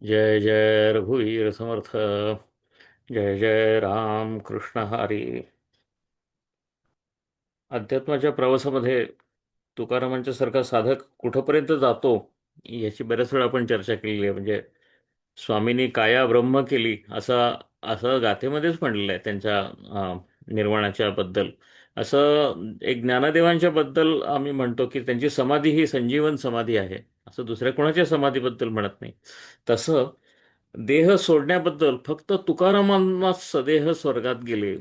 जय जय रघुवीर समर्थ. जय जय राम कृष्ण हरी. अध्यात्माच्या प्रवासामध्ये तुकारामांच्या सारखा साधक कुठंपर्यंत जातो याची बऱ्याच वेळा आपण चर्चा केलेली आहे. म्हणजे स्वामींनी काया ब्रह्म केली असं असं गाथेमध्येच म्हटलेलं आहे त्यांच्या निर्वाणाच्या बद्दल. असं एक ज्ञानदेवांच्या बद्दल आम्ही म्हणतो की त्यांची समाधी ही संजीवन समाधी आहे, असं दुसऱ्या कोणाच्या समाधीबद्दल म्हणत नाही. तसं देह सोडण्याबद्दल फक्त तुकारामांना सदेह स्वर्गात गेले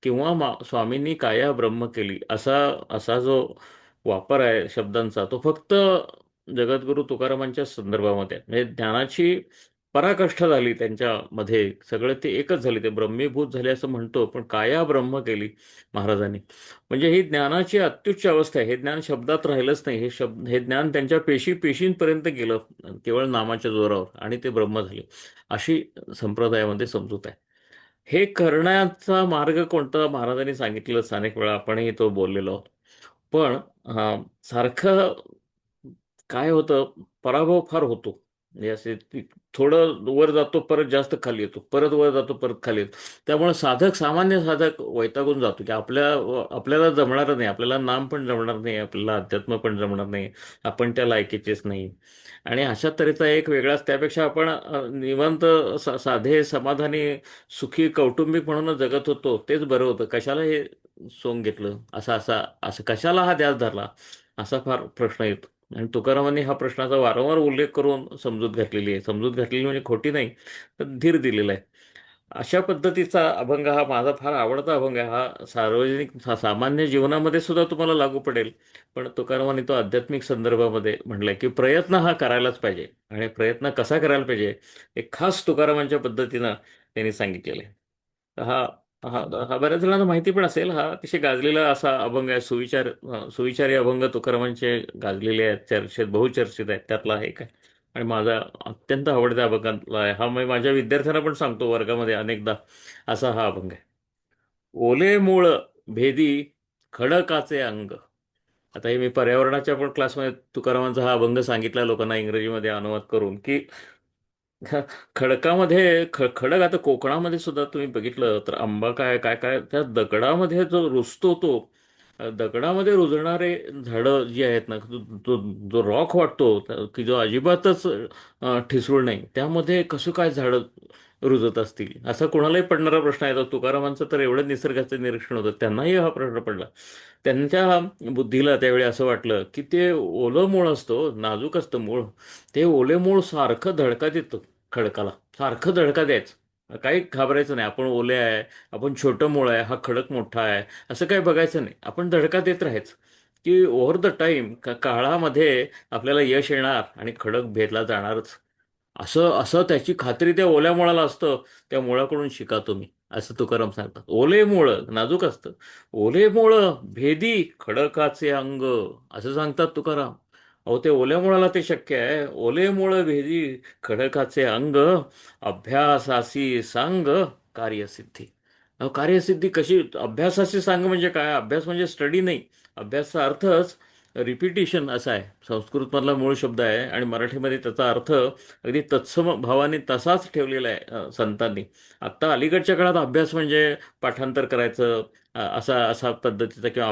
किंवा स्वामींनी काया ब्रह्म केली असा असा जो वापर आहे शब्दांचा, तो फक्त जगद्गुरू तुकारामांच्या संदर्भामध्ये आहे. म्हणजे ज्ञानाची पराकाष्ठा झाली त्यांच्यामध्ये, सगळं ते एकच झाले, ते ब्रह्मीभूत झाले असं म्हणतो, पण काया ब्रह्म केली महाराजांनी. म्हणजे ही ज्ञानाची अत्युच्च अवस्था आहे. हे ज्ञान शब्दात राहिलंच नाही, हे ज्ञान त्यांच्या पेशींपर्यंत गेलं केवळ नामाच्या जोरावर, आणि ते ब्रह्म झाले, अशी संप्रदायामध्ये समजूत आहे. हे करण्याचा मार्ग कोणता महाराजांनी सांगितलं, अनेक वेळा आपणही तो बोललेलो आहोत. पण सारखं काय होतं, पराभव फार होतो. म्हणजे असे थोडं वर जातो, परत जास्त खाली येतो, परत वर जातो, परत खाली येतो. त्यामुळे सामान्य साधक वैतागून जातो की आपल्याला जमणार नाही, आपल्याला नाम पण जमणार नाही, आपल्याला अध्यात्म पण जमणार नाही, आपण त्या लायकीचेच नाही. आणि अशा तऱ्हेचा एक वेगळाच, त्यापेक्षा आपण निवांत साधे समाधानी सुखी कौटुंबिक म्हणून जगत होतो तेच बरं होतं. कशाला हे सोंग घेतलं, असा असा असं कशाला हा ध्यास धरला, असा फार प्रश्न येतो. आणि तुकारामांनी हा प्रश्नाचा वारंवार उल्लेख करून समजूत घातलेली म्हणजे खोटी नाही, तर धीर दिलेला आहे. अशा पद्धतीचा अभंग हा माझा फार आवडता अभंग आहे. हा सार्वजनिक सामान्य जीवनामध्ये सुद्धा तुम्हाला लागू पडेल. पण तुकारामांनी तो आध्यात्मिक संदर्भामध्ये म्हटलंय की प्रयत्न हा करायलाच पाहिजे, आणि प्रयत्न कसा करायला पाहिजे हे खास तुकारामांच्या पद्धतीनं त्यांनी सांगितलेलं आहे. तर हा हा हा बऱ्याच जणांना माहिती पण असेल. हा अतिशय गाजलेला असा अभंग आहे. सुविचारी अभंग तुकारामांचे गाजलेले आहेत, चर्चेत बहुचर्चित आहेत, त्यातला हा एक आहे. आणि माझा अत्यंत आवडता अभंगातला आहे हा. मी माझ्या विद्यार्थ्यांना पण सांगतो वर्गामध्ये अनेकदा. असा हा अभंग आहे. ओले मूळ भेदी खडकाचे अंग. आता हे मी पर्यावरणाच्या पण क्लासमध्ये तुकारामांचा हा अभंग सांगितला लोकांना इंग्रजीमध्ये अनुवाद करून, की खडकामध्ये खडक, आता कोकणामध्ये सुद्धा तुम्ही बघितलं तर आंबा काय काय काय त्या दगडामध्ये जो रुजतो, तो दगडामध्ये रुजणारे झाडं जी आहेत ना, जो जो रॉक वाटतो, की जो अजिबातच ठिसूळ नाही, त्यामध्ये कसं काय झाडं रुजत असतील, असा कोणालाही पडणारा प्रश्न आहे. तो तुकारामांचं तर एवढं निसर्गाचं निरीक्षण होतं, त्यांनाही हा प्रश्न पडला. त्यांच्या बुद्धीला त्यावेळी असं वाटलं की ते ओलं मूळ असतं, नाजूक असतं मूळ, ते ओले मूळ सारखं धडका देतं खडकाला, सारखं धडका द्यायचं, काही घाबरायचं नाही. आपण ओले आहे, आपण छोटं मूळ आहे, हा खडक मोठा आहे, असं काही बघायचं नाही, आपण धडका देत राहायचं, की ओव्हर द टाइम काळामध्ये आपल्याला यश येणार आणि खडक भेदला जाणारच. असं असं त्याची खात्री त्या ओल्या मुळाला असतं. त्या मुळाकडून शिका तुम्ही, असं तुकाराम सांगतात. ओले मुळं नाजूक असतं, ओले मुळं भेदी खडकाचे अंग, असं सांगतात तुकाराम. अहो, ते ओल्या मुळाला ते शक्य आहे. ओले मुळं भेदी खडकाचे अंग, अभ्यासासी सांग कार्यसिद्धी. अहो, कार्यसिद्धी कशी? अभ्यासाची सांग म्हणजे काय? अभ्यास म्हणजे स्टडी नाही. अभ्यासाचा अर्थच रिपिटिशन असा आहे. संस्कृतमधला मूळ शब्द आहे आणि मराठीमध्ये त्याचा अर्थ अगदी तत्सम भावाने तसाच ठेवलेला आहे संतांनी. आत्ता अलीकडच्या काळात अभ्यास म्हणजे पाठांतर करायचं, असा असा पद्धतीचा, किंवा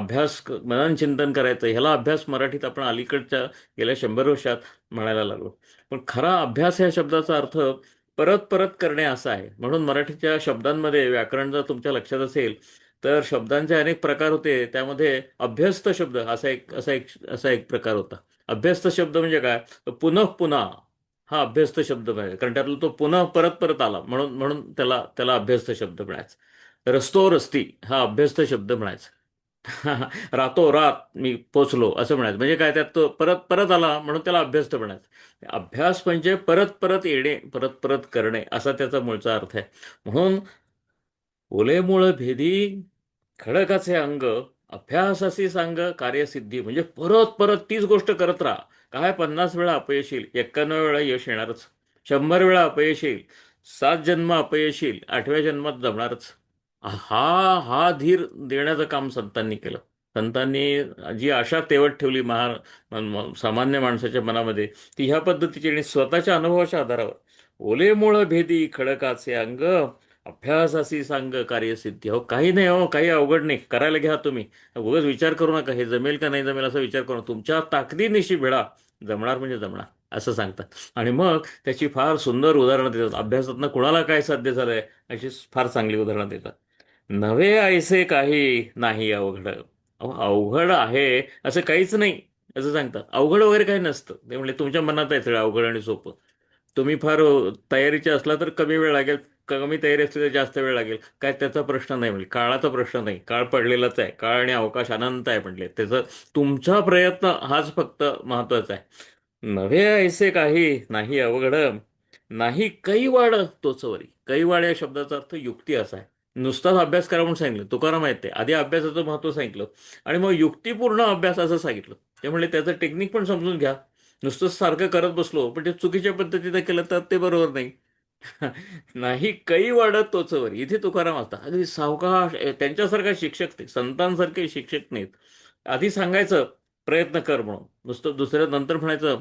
मनन चिंतन करायचं, ह्याला अभ्यास मराठीत आपण अलीकडच्या गेल्या 100 वर्षात म्हणायला लागलो. पण खरा अभ्यास या शब्दाचा अर्थ परत परत करणे असा आहे. म्हणून मराठीच्या शब्दांमध्ये व्याकरण जर तुमच्या लक्षात असेल तर शब्दांचे अनेक प्रकार होते. त्यामध्ये अभ्यस्त शब्द असा एक प्रकार होता. अभ्यस्त शब्द म्हणजे काय? तर पुनः पुन्हा, हा अभ्यस्त शब्द पाहिजे, कारण त्यातला तो पुन्हा परत परत आला, म्हणून म्हणून त्याला त्याला अभ्यस्त शब्द म्हणायचा. रस्तो रस्ती हा अभ्यस्त शब्द म्हणायचा. रातोरात मी पोचलो असं म्हणायचं. म्हणजे काय, त्यात तो परत परत आला म्हणून त्याला अभ्यस्त म्हणायचं. अभ्यास म्हणजे परत परत येणे, परत परत करणे, असा त्याचा मूळचा अर्थ आहे. म्हणून ओले मूळ भेदी खडकाचे अंग, अभ्यासाशी सांग कार्यसिद्धी. म्हणजे परत परत तीच गोष्ट करत राहा. काय, 50 वेळा अपयश येईल, 91 वेळा यश येणारच, 100 वेळा अपयश येईल, 7 जन्म अपयश येईल, 8व्या जन्मात जमणारच. हा हा धीर देण्याचं काम संतांनी केलं. संतांनी जी आशा तेवत ठेवली सामान्य माणसाच्या मनामध्ये, ती ह्या पद्धतीची, आणि स्वतःच्या अनुभवाच्या आधारावर. ओले मुळ भेदी खडकाचे अंग, अभ्यासासी सांग कार्यसिद्धी. हो काही नाही, हो काही अवघड नाही, करायला घ्या तुम्ही. उगाच विचार करू नका हे जमेल का नाही जमेल असा विचार करू नका. तुमच्या ताकदीनिशी भिडा, जमणार म्हणजे जमणार असं सांगतात. आणि मग त्याची फार सुंदर उदाहरणं देतात. अभ्यासातनं कुणाला काय साध्य झालंय अशी फार चांगली उदाहरणं देतात. नव्हे ऐसे काही नाही अवघड. अहो, अवघड आहे असं काहीच नाही असं सांगतात. अवघड वगैरे काही नसतं. ते म्हणजे तुमच्या मनात आहे सगळं अवघड आणि सोपं. तुम्ही फार तयारीचे असला तर कमी वेळ लागेल, कमी तयारी असली तर जास्त वेळ लागेल, काय त्याचा प्रश्न नाही. म्हणजे काळाचा प्रश्न नाही, काळ पडलेलाच आहे, काळ आणि अवकाश अनंत आहे. म्हटले त्याचं तुमचा प्रयत्न हाच फक्त महत्वाचा आहे. नव्हे ऐसे काही नाही अवघड, नाही कैवाड तोचवरी. कैवाड या शब्दाचा अर्थ युक्ती असा आहे. नुसताच अभ्यास करा म्हणून सांगितलं तुकाराम आहेत ते आधी अभ्यासाचं महत्व सांगितलं आणि मग युक्तीपूर्ण अभ्यास असं सांगितलं. ते म्हणले त्याचं टेक्निक पण समजून घ्या. नुसतंच सारखं करत बसलो पण ते चुकीच्या पद्धतीने केलं तर ते बरोबर नाही. नाही वाढत तोचवर इथे तुकाराम असता अगदी सावकाश त्यांच्यासारखा शिक्षक ते संतांसारखे शिक्षक नाहीत. आधी सांगायचं प्रयत्न कर म्हणून, नुसतं दुसऱ्या नंतर म्हणायचं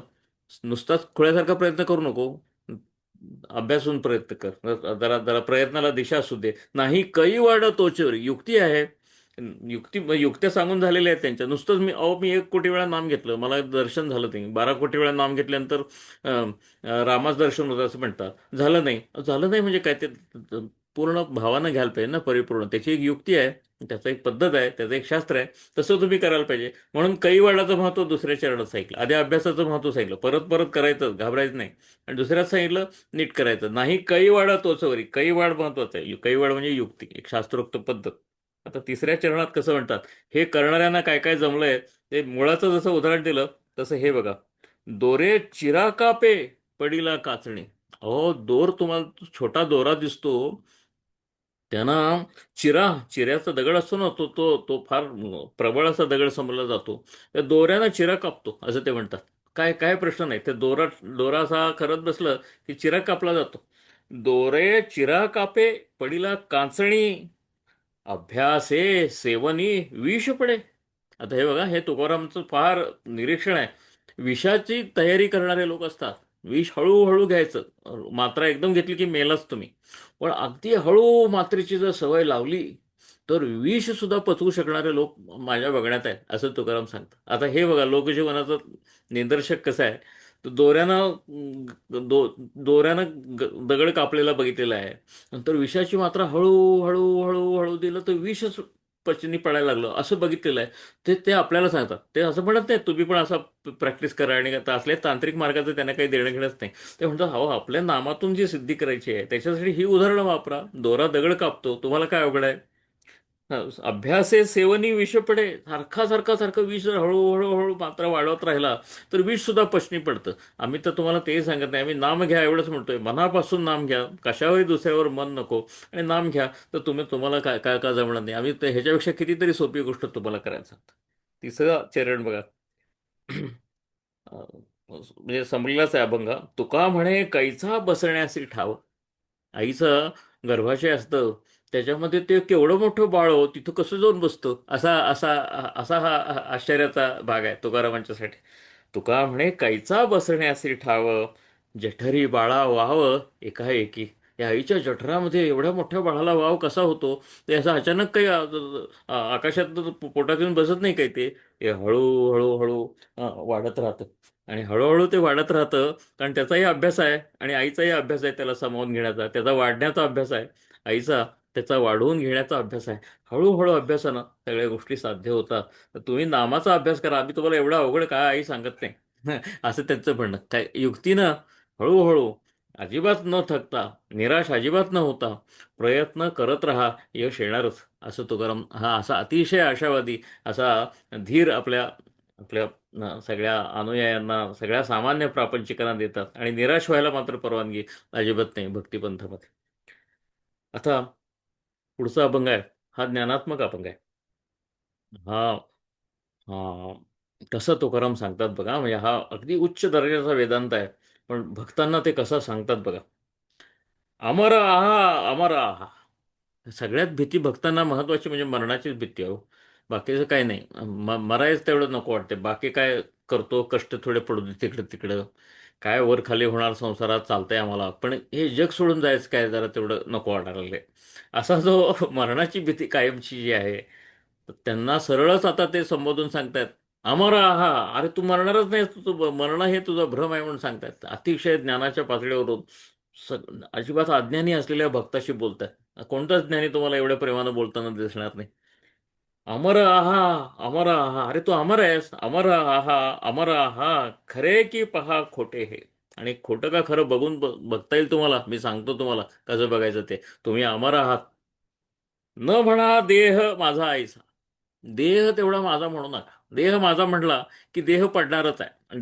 नुसताच खुळ्यासारखा प्रयत्न करू नको, अभ्यासून प्रयत्न कर, जरा जरा प्रयत्नाला दिशा असू दे. नाही वाढ तोचेवर युक्ती आहे. युक्त्या सांगून झालेल्या आहेत त्यांच्या. नुसतंच मी 1 कोटी वेळा नाम घेतलं मला दर्शन झालं नाही. 12 कोटी वेळा नाम घेतल्यानंतर रामाच दर्शन होतं असं म्हणतात, झालं नाही. झालं नाही म्हणजे काय ते पूर्ण भावानं घ्यायला पाहिजे ना, परिपूर्ण. त्याची एक युक्ती आहे, त्याचं एक पद्धत आहे, त्याचं एक शास्त्र आहे. तसं तुम्ही करायला पाहिजे. म्हणून कैवाडाचं महत्व दुसऱ्या चरणात सांगितलं. आधी अभ्यासाचं महत्व सांगितलं, परत परत करायचं, घाबरायचं नाही. आणि दुसऱ्यात सांगितलं नीट करायचं. नाही कैवाडा तोचवरी. कैवाड महत्वाचं आहे. कैवाड म्हणजे युक्ती, एक शास्त्रोक्त पद्धत. आता तिसऱ्या चरणात कसं म्हणतात, हे करणाऱ्यांना काय काय जमलंय ते मुळाचं जसं उदाहरण दिलं तसं हे बघा. दोरे चिरा कापे पडीला काचणे. अहो दोर तुम्हाला छोटा दोरा दिसतो, त्यांना चिऱ्याचा दगड असतो ना, तो तो तो फार प्रबळ असा दगड समजला जातो. त्या दोऱ्यानं चिरा कापतो असं ते म्हणतात. काय काय प्रश्न नाही, ते दोरा असा करत बसलं की चिरा कापला जातो. दोरे चिरा कापे पडीला काचणी, अभ्यासे सेवनी विष पडे. आता हे बघा, हे तुकारामचं फार निरीक्षण आहे. विषाची तयारी करणारे लोक असतात. विष हळूहळू घ्यायचं, मात्रा एकदम घेतली की मेलाच तुम्ही. पण अगदी हळू मात्रेची जर सवय लावली तर विष सुद्धा पचवू शकणारे लोक माझ्या बघण्यात आहेत असं तुकाराम सांगतात. आता हे बघा लोकजीवनाचं निदर्शक कसं आहे. तर दगड कापलेला बघितलेला आहे. नंतर विषाची मात्रा हळू हळू हळू हळू दिलं तर विषच पचनी पडायला लागलं असं बघितलेलं आहे. ते ते आपल्याला सांगतात. ते असं म्हणत नाही तुम्ही पण असं प्रॅक्टिस करा आणि आता असले तांत्रिक मार्गाचं त्यांना काही देणं घेणंच नाही. ते म्हणतात अहो आपल्या नामातून जी सिद्धी करायची आहे त्याच्यासाठी ही उदाहरणं वापरा. दोरा दगड कापतो, तुम्हाला काय अवघड आहे. अभ्यासे सेवनी विष पडे. सारखा सारखा सारखं विष जर हळूहळू हळू मात्रा वाढवत राहिला तर विष सुद्धा पचनी पडतं. आम्ही तर तुम्हाला ते सांगत नाही, आम्ही नाम घ्या एवढंच म्हणतोय. मनापासून नाम घ्या, कशावरही दुसऱ्यावर मन नको, आणि नाम घ्या. तर तुम्हाला काय काय काय जमणार नाही. आम्ही तर ह्याच्यापेक्षा कितीतरी सोपी गोष्ट तुम्हाला करायला सांगतो. तिसरं चरण बघा. म्हणजे समजलाच आहे अभंग. तुका म्हणे कैचा बसण्यासी ठाव. आईचं गर्भाशय असतं, त्याच्यामध्ये ते केवढं मोठं बाळ हो तिथं कसं जाऊन बसतं, असा असा असा हा आश्चर्याचा भाग आहे तुकारामांच्यासाठी. तुका म्हणे कैचा बसण्यासी ठाव, जठरी बाळा वाव एकाएकी. या आईच्या जठरामध्ये एवढ्या मोठ्या बाळाला वाव कसा होतो. ते असं अचानक काही आकाशात पोटात येऊन बसत नाही काही. ते हळू हळू वाढत राहतं. आणि हळूहळू ते वाढत राहतं कारण त्याचाही अभ्यास आहे आणि आईचाही अभ्यास आहे त्याला सामावून घेण्याचा. त्याचा वाढण्याचा अभ्यास आहे आईचा, त्याचा वाढवून घेण्याचा अभ्यास आहे. हळूहळू अभ्यासानं सगळ्या गोष्टी साध्य होतात. तर तुम्ही नामाचा अभ्यास करा, आम्ही तुम्हाला एवढं अवघड काय आई सांगत नाही. असं त्यांचं म्हणणं. काय युक्तीनं हळूहळू, अजिबात न थकता, निराश अजिबात न होता प्रयत्न करत राहा, यश येणारच. असं तुकाराम हा असा अतिशय आशावादी, असा धीर आपल्या आपल्या सगळ्या अनुयायांना, सगळ्या सामान्य प्रापंचिकांना देतात. आणि निराश व्हायला मात्र परवानगी अजिबात नाही भक्तिपंथामध्ये. आता पुढचा अभंग आहे, हा ज्ञानात्मक अभंग आहे. हा हा कसं तुकाराम सांगतात बघा. म्हणजे हा अगदी उच्च दर्जाचा वेदांत आहे, पण भक्तांना ते कसं सांगतात बघा. अमर आहा, अमर आहा. सगळ्यात भीती भक्तांना महत्वाची म्हणजे मरणाचीच भीती आहे हो. बाकीचं काही नाही. मरायच तेवढं नको वाटते, बाकी काय करतो कष्ट थोडे पडू दे तिकडं तिकडं. काय वर खाली होणार संसारात चालतंय आम्हाला, पण हे जग सोडून जायचं काय, जरा तेवढं नको वाटायला लागलंय. असा जो मरणाची भीती कायमची जी आहे, तर त्यांना सरळच आता ते संबोधून सांगतायत, अमर आहा, अरे तू मरणारच नाही, तू मरण हे तुझा भ्रम आहे म्हणून सांगतायत. अतिशय ज्ञानाच्या पातळीवरून स अजिबात अज्ञानी असलेल्या भक्ताशी बोलतायत. कोणताच ज्ञानी तुम्हाला एवढ्या प्रेमानं बोलताना दिसणार नाही. अमर आहा, अमर आहा, अरे तू अमर आहेस, अमर आहा, अमर आहा, खरे की पहा खोटे हे. आणि खोटं का खरं बघून बघता येईल तुम्हाला, मी सांगतो तुम्हाला कसं बघायचं ते. तुम्ही अमर आहात. न म्हणा देह माझा आईचा. देह तेवढा माझा म्हणू नका. देह माझा म्हटला की देह पडणारच आहे, आणि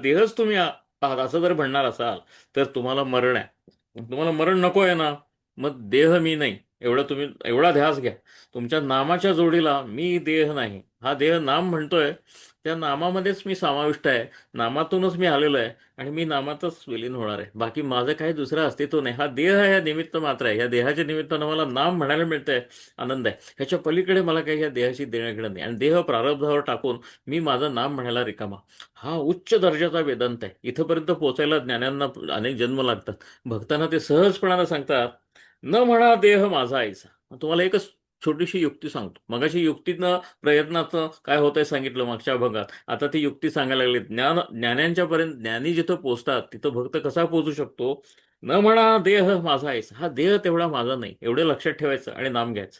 देहच तुम्ही आहात असं जर म्हणणार असाल, तर तुम्हाला मरण आहे. तुम्हाला मरण नको आहे ना, मग देह मी नाही, एवढं तुम्ही एवढा ध्यास घ्या. तुमच्या नामाच्या जोडीला मी देह नाही, हा देह नाम म्हणतोय, त्या नामामध्येच मी समाविष्ट आहे. नामातूनच मी आलेलो आहे, आणि मी नामातच विलीन होणार आहे. बाकी माझं काही दुसरं अस्तित्व नाही. हा देह आहे, या निमित्त मात्र आहे. या देहाच्या निमित्तानं मला नाम म्हणायला मिळतंय, आनंद आहे. ह्याच्या पलीकडे मला काही या देहाशी देणं घेणं नाही, आणि देह प्रारब्धावर टाकून मी माझं नाम म्हणायला रिकामा. हा उच्च दर्जाचा वेदांत आहे. इथंपर्यंत पोहोचायला ज्ञान्यांना अनेक जन्म लागतात. भक्तांना ते सहजपणानं सांगतात, न म्हणा देह माझा आईचा. तुम्हाला एकच छोटीशी युक्ती सांगतो. मगाशी युक्तीनं प्रयत्नाचं काय होतंय सांगितलं मागच्या भागात. आता ती युक्ती सांगायला लागली. ज्ञानांच्या पर्यंत ज्ञानी जिथं पोहोचतात तिथं भक्त कसा पोहोचू शकतो? न म्हणा देह माझा आईचा. हा देह तेवढा माझा नाही, एवढे लक्षात ठेवायचं आणि नाम घ्यायचं.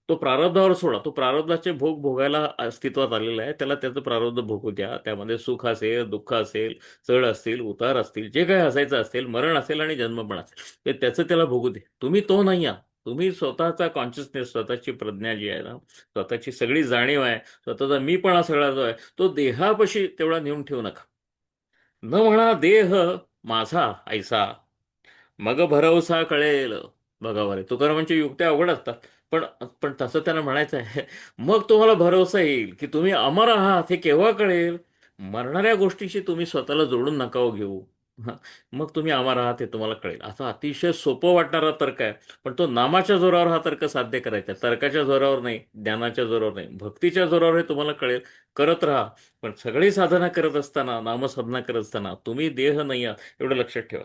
तो प्रारब्धावर सोडा. तो प्रारब्धाचे भोग भोगायला अस्तित्वात आलेला आहे. त्याला त्याचं प्रारब्ध भोगू द्या. त्यामध्ये सुख असेल, दुःख असेल, चढ असतील, उतार असतील, जे काही असायचं असेल, मरण असेल आणि जन्म पण असेल, ते त्याचं त्याला भोगू दे. तुम्ही तो नाही आहात. तुम्ही स्वतःचा कॉन्शियसनेस, स्वतःची प्रज्ञा जी आहे ना, स्वतःची सगळी जाणीव आहे, स्वतःचा मीपणा सगळा जो आहे, तो देहापाशी तेवढा नेऊन ठेवू नका. न म्हणा देह माझा ऐसा, मग भरवसा कळेल. बघा बरे, तुकारामांची युक्त्या अवघड असतात. पण पण तसं त्यांना म्हणायचं आहे, मग तुम्हाला भरवसा येईल की तुम्ही अमर आहात हे केव्हा कळेल? मरणाऱ्या गोष्टीशी तुम्ही स्वतःला जोडून नका हो घेऊ. हं, मग तुम्ही अमर आहात हे तुम्हाला कळेल. असा अतिशय सोपं वाटणारा तर्क आहे, पण तो नामाच्या जोरावर हा तर्क साध्य करायचा आहे. तर्काच्या जोरावर नाही, ज्ञानाच्या जोरावर नाही, भक्तीच्या जोरावर हे तुम्हाला कळेल. करत राहा. पण सगळी साधना करत असताना, नामसाधना करत असताना तुम्ही देह नाही आहात एवढं लक्षात ठेवा.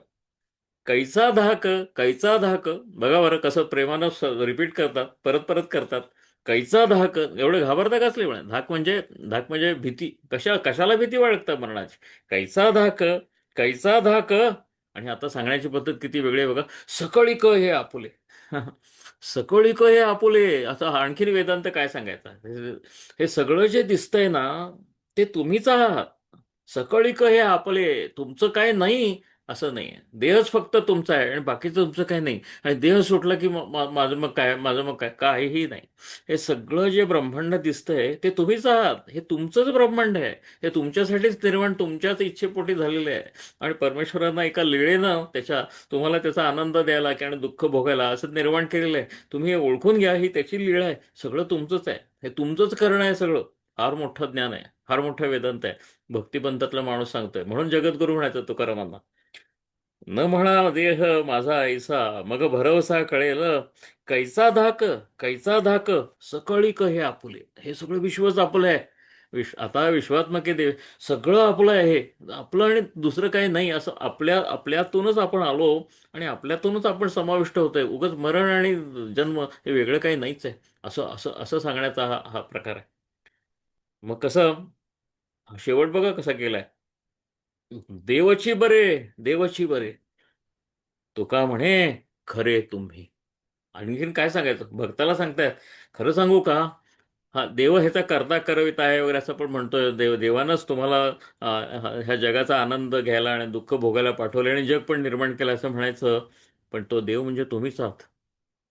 कैचा धाक, कैचा धाक. बघा बरं कसं प्रेमानं रिपीट करतात, परत परत करतात. कैचा धाक, एवढे घाबरता कसले म्हणे? धाक म्हणजे भीती. कशाला भीती बाळगता मरणाची? कैचा धाक, कैचा धाक. आणि आता सांगण्याची पद्धत किती वेगळी आहे बघा. सकळीक हे आपुले. सकळीक हे आपुले. आता आणखीन वेदांत काय सांगायचा? हे सगळं जे दिसतंय ना, ते तुम्हीच आहात. सकळीक हे आपले, तुमचं काय नाही असं नाही आहे. देहच फक्त तुमचा आहे, आणि बाकीचं तुमचं काही नाही. आणि देह सुटला की माझं मग काय काहीही नाही. हे सगळं जे ब्रह्मांड दिसतंय ते तुम्हीच आहात. हे तुमचंच ब्रह्मांड आहे. हे तुमच्यासाठीच निर्माण, तुमच्याच इच्छेपोटी झालेलं आहे. आणि परमेश्वरानं एका लीळेनं तुम्हाला त्याचा आनंद द्यायला आणि दुःख भोगायला असं निर्माण केलेलं आहे. तुम्ही हे ओळखून घ्या, ही त्याची लीळ आहे. सगळं तुमचंच आहे. हे तुमचंच करणं आहे सगळं. फार मोठं ज्ञान आहे, फार मोठं वेदांत आहे. भक्तिपंथातला माणूस सांगतोय, म्हणून जगद्गुरू म्हणायचं तुकारामांना. न म्हणा देह माझा ऐसा, मग भरवसा कळेल. कैचा धाक, कैचा धाक, सकळीक हे आपुले. हे सगळं विश्वच आपलं आहे. आता विश्वात्मके देव, सगळं आपलं आहे. आपलं आणि दुसरं काही नाही, असं आपल्यातूनच आपण आलो, आणि आपल्यातूनच आपण समाविष्ट होतोय. उगाच मरण आणि जन्म हे वेगळं काही नाहीच आहे. असं असं असं सांगण्याचा हा हा प्रकार आहे. मग कसं, शेवट बघा कसा केलाय. देवची बरे, देवची बरे, तुका म्हणे खरे तुम्ही. आणखीन काय सांगायचं भक्ताला सांगतायत. खरं सांगू का? हा देव ह्याचा करता करविता आहे वगैरे असं पण म्हणतोय. देवानंच तुम्हाला ह्या जगाचा आनंद घ्यायला आणि दुःख भोगायला पाठवले, आणि जग पण निर्माण केलं असं म्हणायचं. पण तो देव म्हणजे तुम्हीच आहात.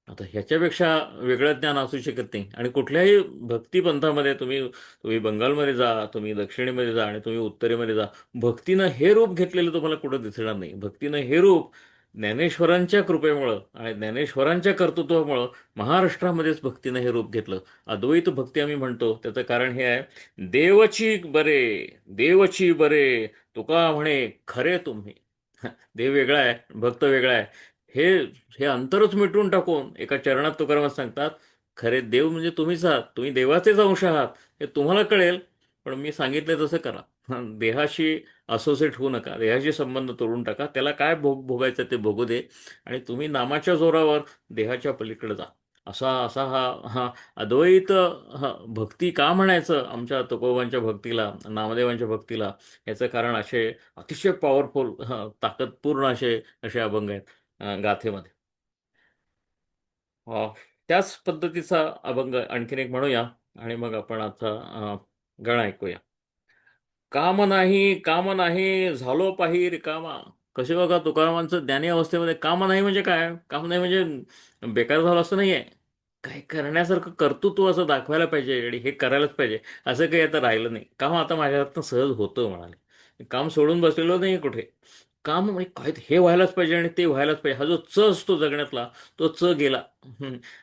आता ह्याच्यापेक्षा वेगळं ज्ञान असू शकत नाही. आणि कुठल्याही भक्तिपंथामध्ये तुम्ही तुम्ही बंगालमध्ये जा, तुम्ही दक्षिणेमध्ये जा, आणि तुम्ही उत्तरेमध्ये जा, भक्तीनं हे रूप घेतलेलं तुम्हाला कुठं दिसणार नाही. भक्तीनं हे रूप ज्ञानेश्वरांच्या कृपेमुळं आणि ज्ञानेश्वरांच्या कर्तृत्वामुळं महाराष्ट्रामध्येच भक्तीनं हे रूप घेतलं. अद्वैत भक्ती आम्ही म्हणतो, त्याचं कारण हे आहे, देवची बरे, देवची बरे, तुका म्हणे खरे तुम्ही. देव वेगळा आहे, भक्त वेगळा आहे. हे हे अंतरच मिटवून टाकून एका चरणात तुकाराम सांगतात, खरे देव म्हणजे तुम्हीच आहात. तुम्ही देवाचेच अंश आहात हे तुम्हाला कळेल. पण मी सांगितलं तसं करा. देहाशी असोसिएट होऊ नका, देहाशी संबंध तोडून टाका, त्याला काय भोगायचं ते भोगू दे, आणि तुम्ही नामाच्या जोरावर देहाच्या पलीकडे जा. असा असा हा हा अद्वैत, हा भक्ती का म्हणायचं आमच्या तुकोबांच्या भक्तीला, नामदेवांच्या भक्तीला, याचं कारण असे अतिशय पॉवरफुल, ताकदपूर्ण असे असे अभंग आहेत गाथेमध्ये. अ, त्याच पद्धतीचा अभंग आणखीन एक म्हणूया, आणि मग आपण आता गाणं ऐकूया. काम नाही, काम नाही, झालो पाही रिकामा. कसे बघा तुकारामांचं ज्ञानी अवस्थेमध्ये काम नाही म्हणजे काय? काम नाही म्हणजे बेकार झालं असं नाहीये. काय करण्यासारखं कर्तृत्व असं दाखवायला पाहिजे, आणि हे करायलाच पाहिजे, असं काही आता राहिलं नाही. काम आता माझ्या हातनं सहज होतं म्हणाले. काम सोडून बसलेलो नाही कुठे. काम म्हणजे काय, हे व्हायलाच पाहिजे आणि ते व्हायलाच पाहिजे, हा जो च असतो जगण्यातला, तो च गेला.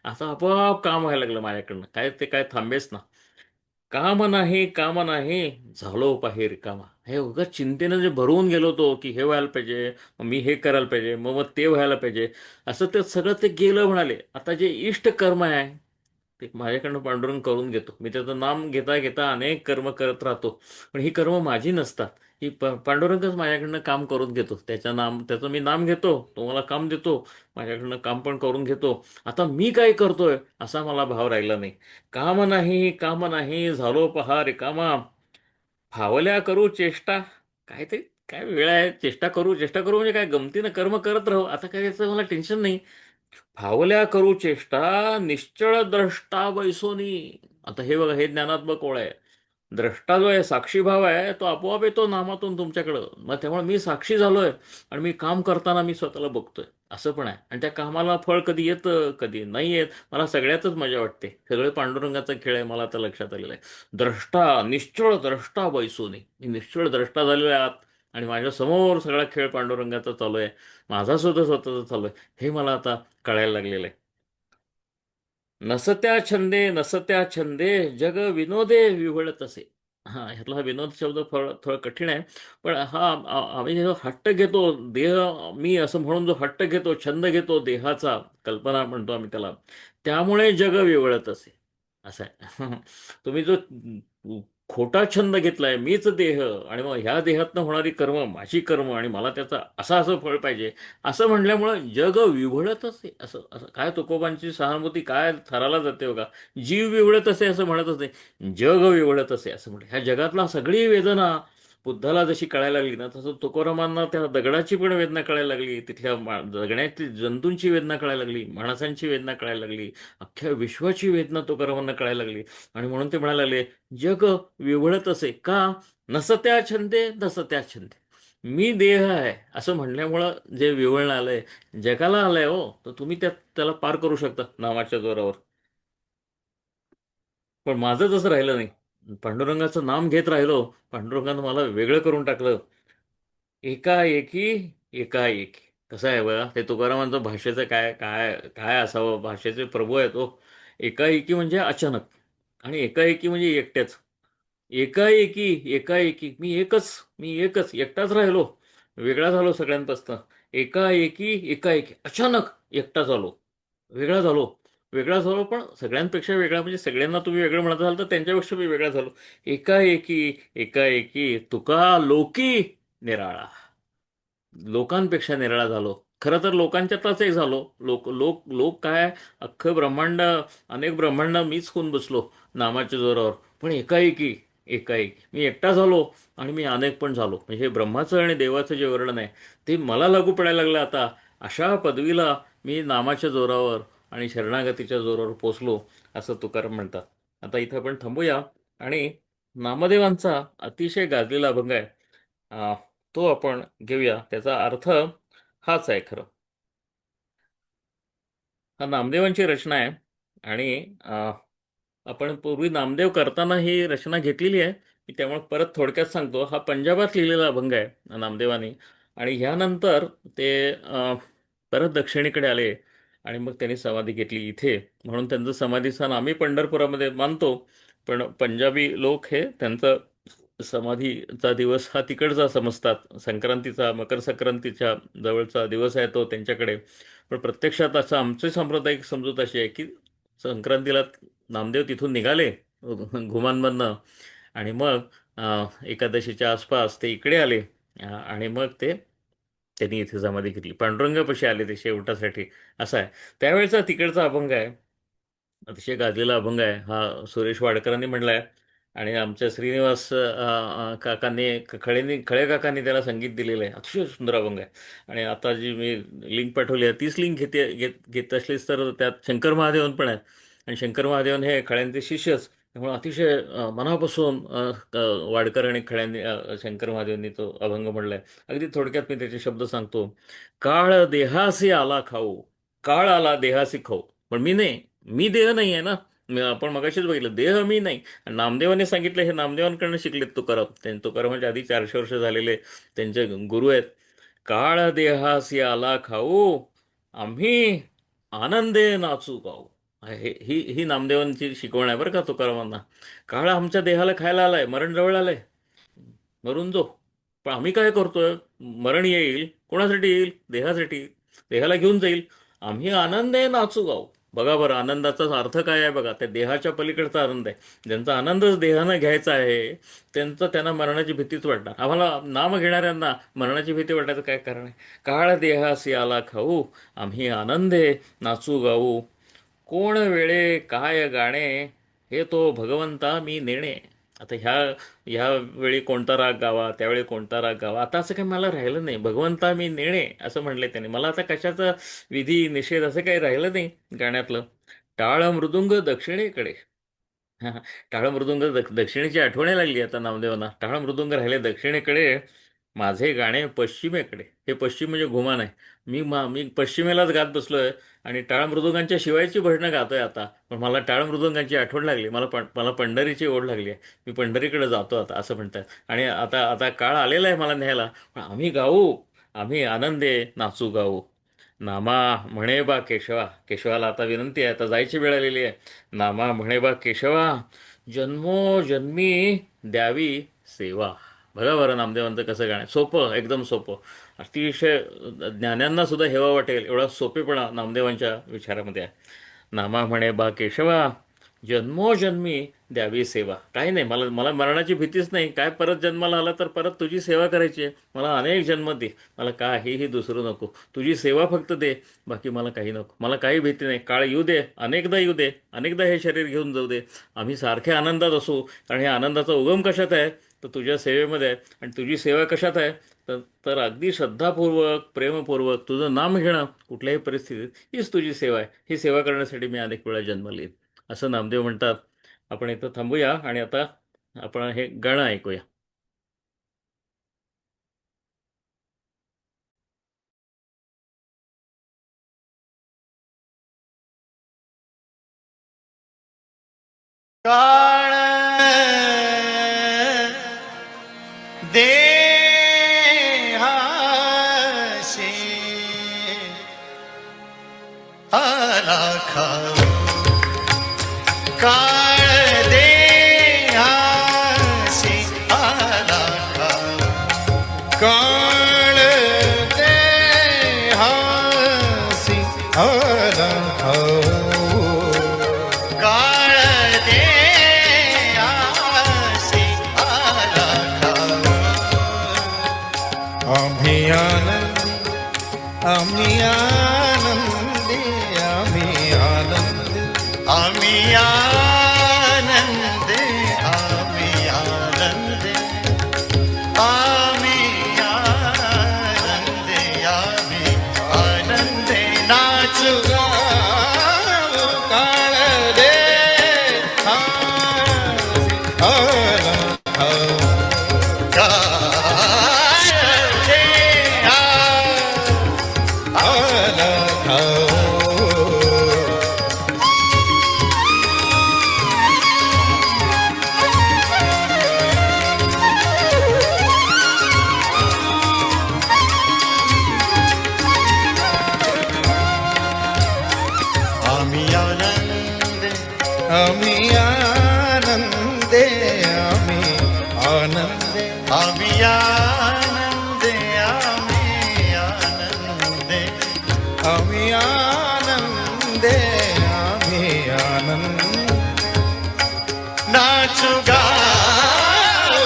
आता आपोआप काम व्हायला लागलं माझ्याकडनं, काय ते काय थांबेच ना. काम नाही, काम नाही, झालो पाही रिकामा. हे उगाच चिंतेनं जे भरवून गेलो होतो, की हे व्हायला पाहिजे, मग मी हे करायला पाहिजे, मग मग ते व्हायला पाहिजे, असं ते सगळं ते गेलं म्हणाले. आता जे इष्ट कर्म आहे ते माझ्याकडनं पांडुरंग करून घेतो. मी त्याचं नाम घेता घेता अनेक कर्म करत राहतो, पण ही कर्म माझी नसतात. ही पांडुरंगच माझ्याकडनं काम करून घेतो. त्याचं मी नाम घेतो, तो मला काम देतो, माझ्याकडनं काम पण करून घेतो. आता मी काय करतोय असा मला भाव राहिला नाही. काम नाही, काम नाही, झालो पहा रिकामा. फावल्या करू चेष्टा. काय ते, काय वेळ आहे, चेष्टा करू म्हणजे काय, गमतीनं कर्म करत राहू, आता काय याचं मला टेन्शन नाही. फावल्या करू चेष्टा, निश्चळ द्रष्टा बैसोनी. आता हे बघा, हे ज्ञानात्मक ओळ आहे. द्रष्टा जो आहे, साक्षी भाव आहे, तो आपोआप येतो नामातून तुमच्याकडं. मग त्यामुळे मी साक्षी झालोय, आणि मी काम करताना मी स्वतःला बघतोय, असं पण आहे. आणि त्या कामाला फळ कधी येतं कधी नाही येत, मला सगळ्यातच मजा वाटते. सगळे पांडुरंगाचा खेळ आहे, मला आता लक्षात आलेलं आहे. द्रष्टा, निश्चळ द्रष्टा बैसोनी. मी निश्चळ द्रष्टा झालेलो आहे आत, आणि माझ्या समोर सगळा खेळ पांडुरंगाचा चालू आहे. माझा सुद्धा स्वतःचा चालू आहे, हे मला आता कळायला लागलेलं आहे. नसत्या छंदे, नसत्या छंदे, जग विनोदे विव्हळत असे. हा, ह्यातला हा विनोद शब्द थोडा कठीण आहे. पण हा आम्ही जो हट्ट घेतो, देह मी असं म्हणून जो हट्ट घेतो, छंद घेतो देहाचा, कल्पना म्हणतो आम्ही त्याला, त्यामुळे जग विव्हळत असे, असं आहे. तुम्ही जो खोटा छंद घेतलाय, मीच देह, आणि मग ह्या देहातनं होणारी कर्म माझी कर्म, आणि मला त्याचा असं असं फळ पाहिजे, असं म्हटल्यामुळं जग विव्हळतच आहे. असं असं काय, तुकोबांची सहानुभूती काय थराला जाते बघा. जीव विव्हळत असे असं म्हणतच नाही, जग विव्हळत असे असं म्हणते. ह्या जगातला सगळी वेदना बुद्धाला जशी कळायला लागली ना, तसं तुकोरामांना त्या दगडाची पण वेदना कळायला लागली, तिथल्या जगण्यातील जंतूंची वेदना कळायला लागली, माणसांची वेदना कळायला लागली, अख्ख्या विश्वाची वेदना तुकोरामांना कळायला लागली. आणि म्हणून ते म्हणायला लागले, जग विव्हळत असे का, नसत्या छंदे, नसत्या छंदे. मी देह आहे असं म्हणल्यामुळं जे विव्हळणं आलंय, जगाला आलंय हो, तर तुम्ही त्याला पार करू शकता नावाच्या जोरावर. पण माझं तसं राहिलं नाही. पांडुरंगाचं नाम घेत राहिलो, पांडुरंगानं मला वेगळं करून टाकलं. एकाएकी, एकाएकी. कसं आहे बघा, ते तुकारामांचं भाषेचं काय काय काय असावं, भाषेचे प्रभू आहे तो. एकाएकी म्हणजे अचानक, आणि एकाएकी म्हणजे एकट्याच. एकाएकी, एकाएकी मी एकच एकटाच राहिलो, वेगळा झालो सगळ्यांपासनं. एकाएकी, एकाएकी, अचानक एकटा झालो, वेगळा झालो. वेगळा झालो, पण सगळ्यांपेक्षा वेगळा म्हणजे सगळ्यांना तुम्ही वेगळं म्हणत असाल तर त्यांच्यापेक्षा मी वेगळा झालो. एकाएकी, एकाएकी, तुका लोकी निराळा. लोकांपेक्षा निराळा झालो. खरं तर लोकांच्यातलाच एक झालो. लोक लोक लोक काय, अख्खं ब्रह्मांड, अनेक ब्रह्मांड मीच होऊन बसलो नामाच्या जोरावर. पण एकाएकी, एकाएकी मी एकटा झालो, आणि मी अनेक पण झालो. म्हणजे हे ब्रह्माचं आणि देवाचं जे वर्णन आहे, ते मला लागू पडायला लागलं आता. अशा पदवीला मी नामाच्या जोरावर आणि शरणागतीच्या जोरावर पोचलो, असं तुकाराम म्हणतात. आता इथं आपण थांबूया, आणि नामदेवांचा अतिशय गाजलेला अभंग आहे, तो आपण घेऊया. त्याचा अर्थ हाच आहे खरं. हा नामदेवांची रचना आहे, आणि आपण पूर्वी नामदेव करताना ही रचना घेतलेली आहे. मी त्यामुळे परत थोडक्यात सांगतो. हा पंजाबात लिहिलेला अभंग आहे नामदेवानी, आणि ह्यानंतर ते परत दक्षिणेकडे आले, आणि मग त्यांनी समाधी घेतली इथे. म्हणून त्यांचं समाधीस्थान आम्ही पंढरपुरामध्ये मानतो, पण पंजाबी लोक हे त्यांचं समाधीचा दिवस हा तिकडचा समजतात. मकर संक्रांतीच्या जवळचा दिवस आहे तो त्यांच्याकडे. पण प्रत्यक्षात असं आमचे सांप्रदायिक समजूत अशी आहे की संक्रांतीला नामदेव तिथून निघाले घुमानमधनं, आणि मग एकादशीच्या आसपास ते इकडे आले. आणि मग त्यांनी इथे समाधी घेतली. पांडुरंगापाशी आले ते शेवटासाठी. असं आहे. त्यावेळेचा तिकडचा अभंग आहे. अतिशय गाजलेला अभंग आहे हा. सुरेश वाडकरांनी म्हणला आहे. आणि आमच्या श्रीनिवास काकांनी खळे काकांनी त्याला संगीत दिलेलं आहे. अतिशय सुंदर अभंग आहे. आणि आता जी मी लिंक पाठवली आहे तीच लिंक घेत असलीच तर त्यात शंकर महादेवन पण आहेत. आणि शंकर महादेवन हे खळ्यांचे शिष्यच. त्यामुळे अतिशय मनापासून वाडकर आणि खळ्यांनी शंकर महादेवांनी तो अभंग म्हणलाय. अगदी थोडक्यात मी त्याचे शब्द सांगतो. काळ देहासी आला खाऊ, काळ आला देहासी खाऊ. पण मी नाही, मी देह नाही आहे ना. आपण मगाशीच बघितलं, देह मी नाही. नामदेवाने सांगितलं, हे नामदेवांकडनं शिकलेत तुकाराम. तुकारामांच्या आधी 400 वर्ष झालेले त्यांचे गुरु आहेत. काळ देहासी आला खाऊ, आम्ही आनंदे नाचू गाऊ. ही ही नामदेवांची शिकवण आहे बरं का तुकारामांना. काळ आमच्या देहाला खायला आलाय, मरण जवळ आलंय, मरून जो. पण आम्ही काय करतोय? मरण येईल, कोणासाठी येईल? देहासाठी. देहाला घेऊन जाईल. आम्ही आनंदे नाचू गाऊ. बघा बरं, आनंदाचा अर्थ काय आहे बघा. त्या देहाच्या पलीकडचा आनंद आहे. ज्यांचा आनंदच देहानं घ्यायचा आहे त्यांना मरणाची भीतीच वाटणार. आम्हाला नाम घेणाऱ्यांना मरणाची भीती वाटायचं काय कारण आहे? काळ देहासी आला खाऊ, आम्ही आनंदे नाचू गाऊ. कोण वेळे काय गाणे, हे तो भगवंता मी नेणे. आता ह्या वेळी कोणता राग गावा, त्यावेळी कोणता राग गावा, आता असं काही मला राहिलं नाही. भगवंता मी नेणे असं म्हणले त्याने. मला आता कशाचा विधी निषेध असं काही राहिलं नाही गाण्यातलं. टाळ मृदुंग दक्षिणेकडे. हां, टाळ मृदुंग दक्षिणेची आठवण लागली आता नामदेवांना. टाळ मृदुंग राहिले दक्षिणेकडे, माझे गाणे पश्चिमेकडे. हे पश्चिम म्हणजे घुमान आहे. मी पश्चिमेलाच गात बसलोय आणि टाळ मृदुंगांच्या शिवायची भजनं गातोय आता. पण मला टाळ मृदुंगांची आठवण लागली. मला पंढरीची ओढ लागली आहे. मी पंढरीकडे जातो आता असं म्हणतात. आणि आता आता काळ आलेला आहे मला न्यायला. पण आम्ही गाऊ, आम्ही आनंदे नाचू गाऊ. नामा म्हणे बा केशवा. केशवाला आता विनंती आहे, आता जायची वेळ आलेली आहे. नामा म्हणे बा केशवा, जन्मोजन्मी द्यावी सेवा. बघा बरं नामदेवांचं कसं गाणं आहे. सोपं, एकदम सोपं. अतिशय ज्ञान्यांना सुद्धा हेवा वाटेल एवढा सोपेपणा नामदेवांच्या विचारामध्ये आहे. नामा म्हणे बा केशवा, जन्मोजन्मी द्यावी सेवा. काही नाही, मला मला मरणाची भीतीच नाही. काय परत जन्माला आला तर परत तुझी सेवा करायची आहे. मला अनेक जन्म दे, मला काहीही दुसरं नको. तुझी सेवा फक्त दे, बाकी मला काही नको. मला काही भीती नाही. काळ येऊ दे, अनेकदा येऊ दे, अनेकदा हे शरीर घेऊन जाऊ दे. आम्ही सारखे आनंदात असू. कारण हे आनंदाचा उगम कशात आहे? तर तुझ्या सेवेमध्ये आहे. आणि तुझी सेवा कशात आहे? तर अगदी श्रद्धापूर्वक, प्रेमपूर्वक तुझं नाम घेणं कुठल्याही परिस्थितीत, हीच तुझी सेवा आहे. ही सेवा करण्यासाठी मी अनेक वेळा जन्माला येईन असं नामदेव म्हणतात. आपण इथं थांबूया आणि आता आपण हे गाणं ऐकूया. काळ देहाशी आला खाऊ, काळ देहाशी आला खाऊ, काळ देहाशी आला खाऊ, काळ देहाशी आला खाऊ. आम्ही आनंदी, आम्ही आनंदी, आम्ही आनंदी, आम्ही आनंदी, आम्ही आनंदी, आम्ही आनंदी, आम्ही आनंदी नाचू गाऊ. काळ देहासी आला खाऊ, काळ देहासी आला खाऊ. आम्ही आनंदे, आम्ही आनंदे, आम्ही आनंदे, आम्ही आनंदे, आम्ही आनंदे, आम्ही आनंदे, आम्ही आनंद नाचू गाऊ.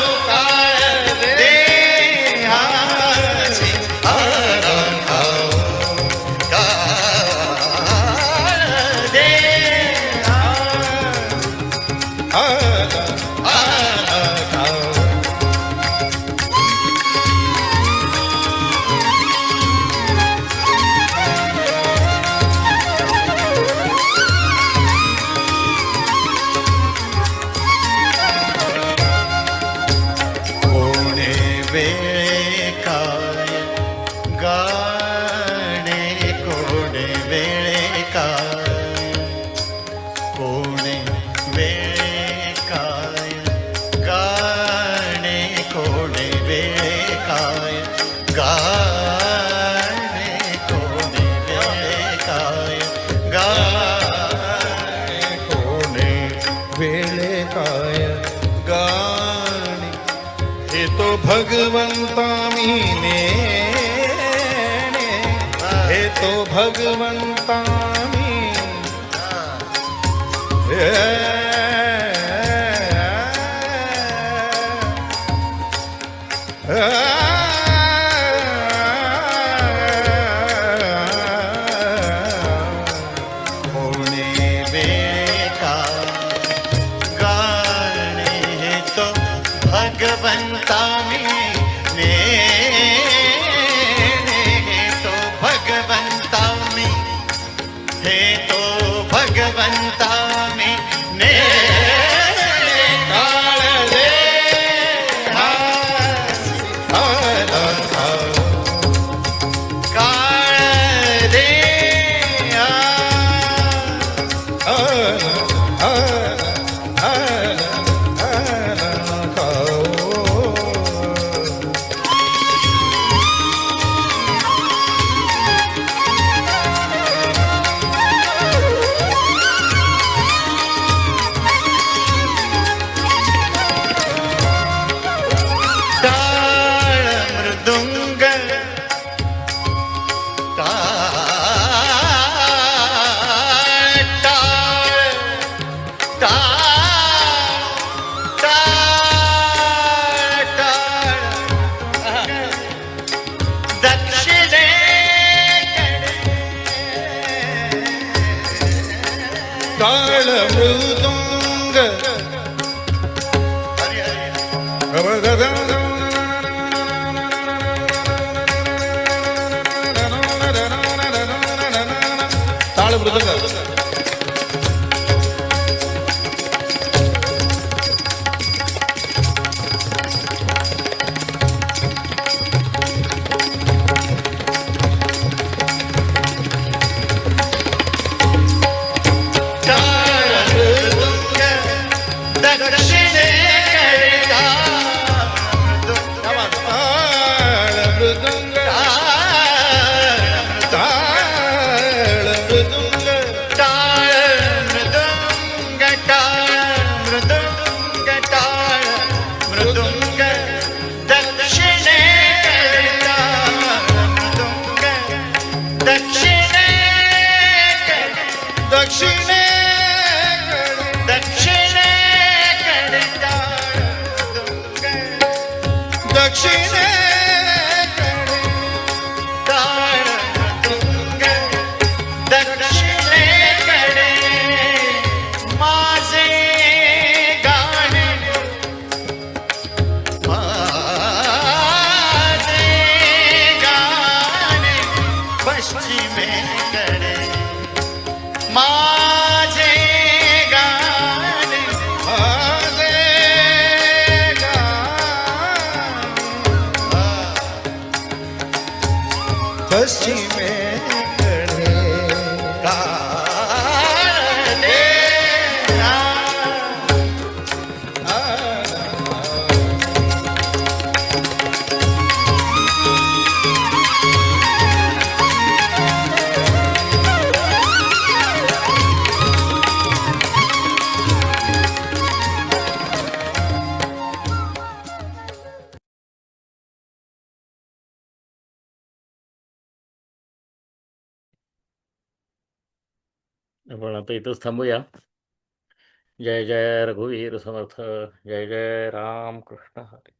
हे तो भगवंता मी हे तो भगवंता मी होणे बेका गाणे हे तो भगवंता मी हे तो भगवंता मी हे तो भगवंता मी ने काळ दे काळ दे टाळ मृदुंग टाळ टाळ टाळ टाळ दक्षिणेकडे टाळ मृदुंग टाळ मृदुंग मृदुंग दक्षिणे दक्षिणेकडे दक्षिणेकडे टाळ मृदुंग दक्षिणेकडे माझे गाणे माझे गाणे पश्चिमेकडे माझे गाणे माझे गाणे पश्चिमेकडे गाणे आपण आता इथंच थांबूया. जय जय रघुवीर समर्थ. जय जय राम कृष्ण हरी.